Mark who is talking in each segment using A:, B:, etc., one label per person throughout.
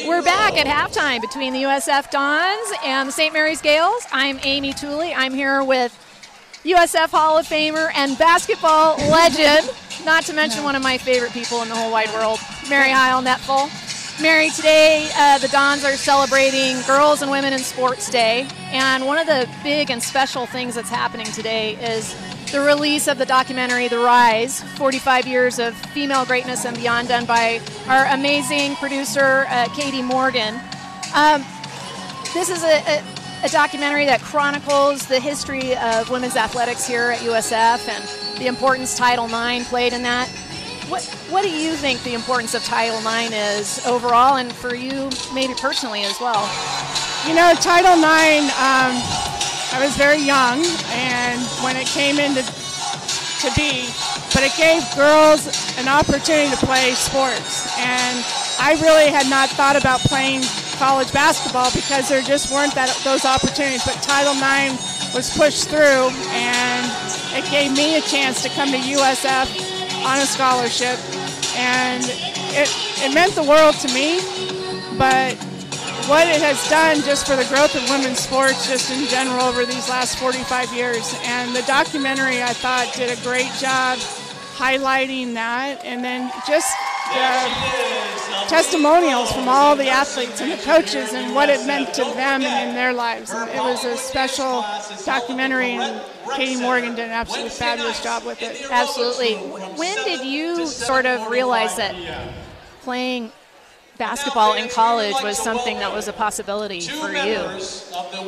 A: We're back at halftime between the USF Dons and the St. Mary's Gales. I'm Amy Tooley. I'm here with USF Hall of Famer and basketball legend, not to mention one of my favorite people in the whole wide world, Mary Heil-Netful. Mary, today the Dons are celebrating Girls and Women in Sports Day, and one of the big and special things that's happening today is the release of the documentary The Rise, 45 Years of Female Greatness and Beyond, done by our amazing producer, Katie Morgan. This is a documentary that chronicles the history of women's athletics here at USF and the importance Title IX played in that. What do you think the importance of Title IX is overall, and for you maybe personally as well?
B: You know, Title IX, I was very young, and when it came into be, but it gave girls an opportunity to play sports. And I really had not thought about playing college basketball because there just weren't those opportunities. But Title IX was pushed through, and it gave me a chance to come to USF on a scholarship. And it meant the world to me, but what it has done just for the growth of women's sports just in general over these last 45 years. And the documentary, I thought, did a great job highlighting that, and then just the testimonials from all the athletes and the coaches and what it meant to them and in their lives. And it was a special documentary, and Katie Morgan did an absolutely fabulous job with it.
A: Absolutely. When did you sort of realize that playing basketball in college was something that was a possibility for you?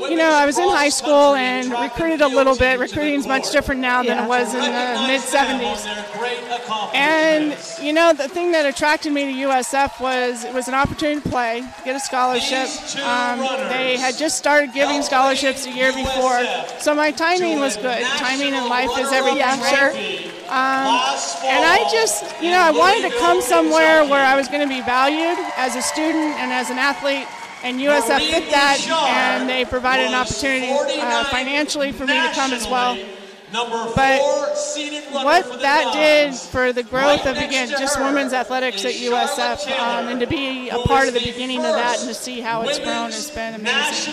B: You know, I was in high school and recruited a little bit. Recruiting is much different now than it was in the mid-'70s. And, you know, the thing that attracted me to USF was it was an opportunity to play, to get a scholarship. They had just started giving scholarships a year before, so my timing was good. Timing in life is everything, right? And I just, you know, I wanted to come somewhere where I was going to be valued as a student and as an athlete, and USF fit that, and they provided an opportunity financially for me to come as well. But what that did for the growth of, again, just women's athletics at USF, and to be a part of the beginning of that and to see how it's grown has been amazing.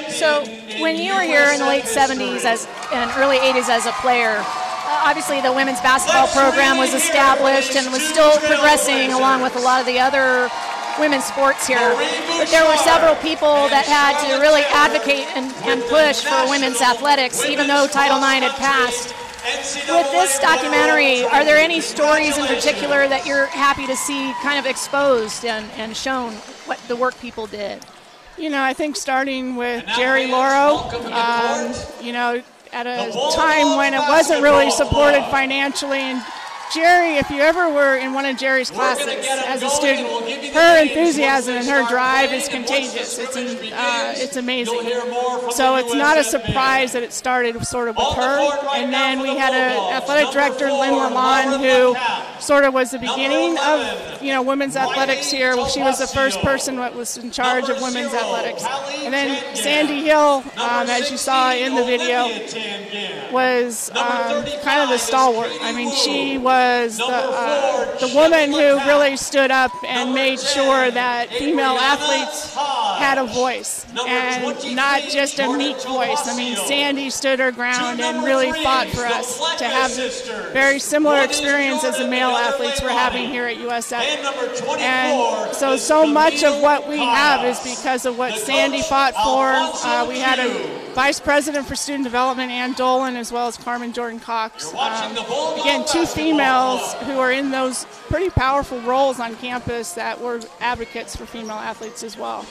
A: So when you were here in the late 70s and early 80s as a player, obviously the women's basketball program was established and was still progressing along with a lot of the other women's sports here. But there were several people that had to really advocate and push for women's athletics, even though Title IX had passed. With this documentary, are there any stories in particular that you're happy to see kind of exposed and shown what the work people did?
B: You know, I think starting with Jerry Lauro, you know, at a time when it wasn't really supported financially. And Jerry, if you ever were in one of Jerry's classes as a student, her enthusiasm and her drive is contagious. It's amazing. So it's not a surprise that it started sort of with her. And then we had an athletic director, Lynn Lalonde, who sort of was the beginning of, you know, women's athletics here. She was the first person that was in charge of women's athletics. And then Sandy Hill, as you saw in the video, was kind of the stalwart. I mean, she was the woman who really stood up and made sure that female athletes had a voice, and not just a meek voice. I mean, Sandy stood her ground and really fought for us to have this very similar experience as the male athletes we're having here at USF. And so much of what we have is because of what Sandy fought for. We had a Vice President for Student Development, Ann Dolan, as well as Carmen Jordan Cox. Again, two females who are in those pretty powerful roles on campus that were advocates for female athletes as well.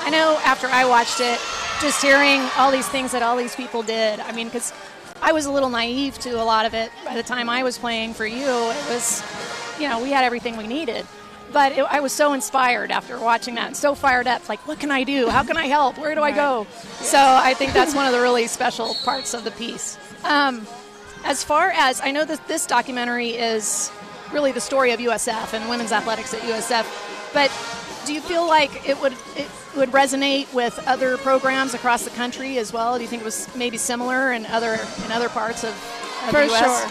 A: I know after I watched it, just hearing all these things that all these people did, I mean, because I was a little naive to a lot of it by the time I was playing for you. It was, you know, we had everything we needed. But I was so inspired after watching that and so fired up, like, what can I do? How can I help? Where do I go? So I think that's one of the really special parts of the piece. As far as, I know that this documentary is really the story of USF and women's athletics at USF, but do you feel like it would resonate with other programs across the country as well? Do you think it was maybe similar in other parts of
B: For
A: the US?
B: sure.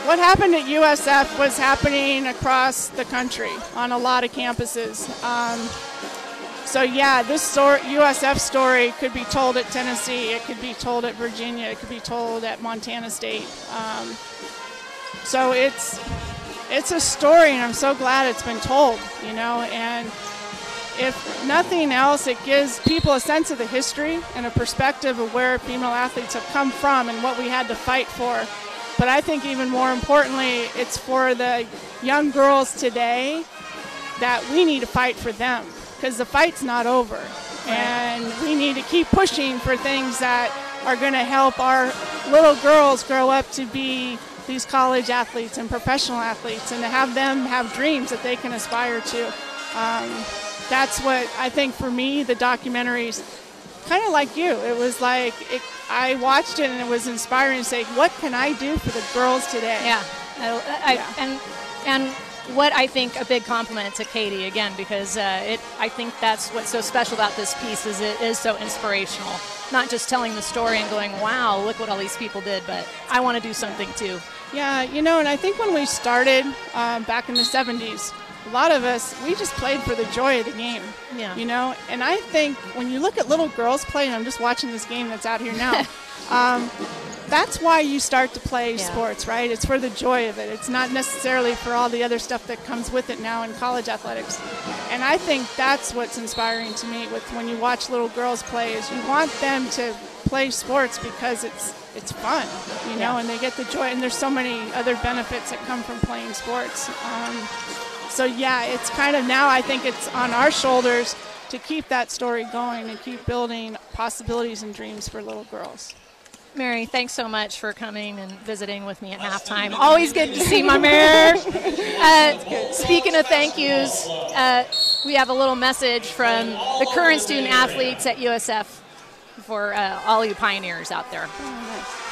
B: what happened at USF was happening across the country on a lot of campuses. So yeah, this USF story could be told at Tennessee, it could be told at Virginia, it could be told at Montana State. So it's a story, and I'm so glad it's been told, you know, and if nothing else, it gives people a sense of the history and a perspective of where female athletes have come from and what we had to fight for. But I think even more importantly, it's for the young girls today that we need to fight for them, because the fight's not over. And we need to keep pushing for things that are going to help our little girls grow up to be these college athletes and professional athletes, and to have them have dreams that they can aspire to. That's what I think for me, the documentary's kind of like you. It was like, I watched it and it was inspiring to say, what can I do for the girls today?
A: Yeah. And what I think a big compliment to Katie, again, because I think that's what's so special about this piece is it is so inspirational. Not just telling the story and going, wow, look what all these people did, but I want to do something too.
B: Yeah, you know, and I think when we started back in the 70s, a lot of us, we just played for the joy of the game, you know? And I think when you look at little girls play, and I'm just watching this game that's out here now, that's why you start to play sports, right? It's for the joy of it. It's not necessarily for all the other stuff that comes with it now in college athletics. And I think that's what's inspiring to me with when you watch little girls play, is you want them to play sports because it's fun, you know, and they get the joy. And there's so many other benefits that come from playing sports. So yeah, it's kind of now I think it's on our shoulders to keep that story going and keep building possibilities and dreams for little girls.
A: Mary, thanks so much for coming and visiting with me at halftime. Always good to see my Mary. Speaking of thank yous, we have a little message from the current student athletes at USF for all you pioneers out there.
B: Oh, nice.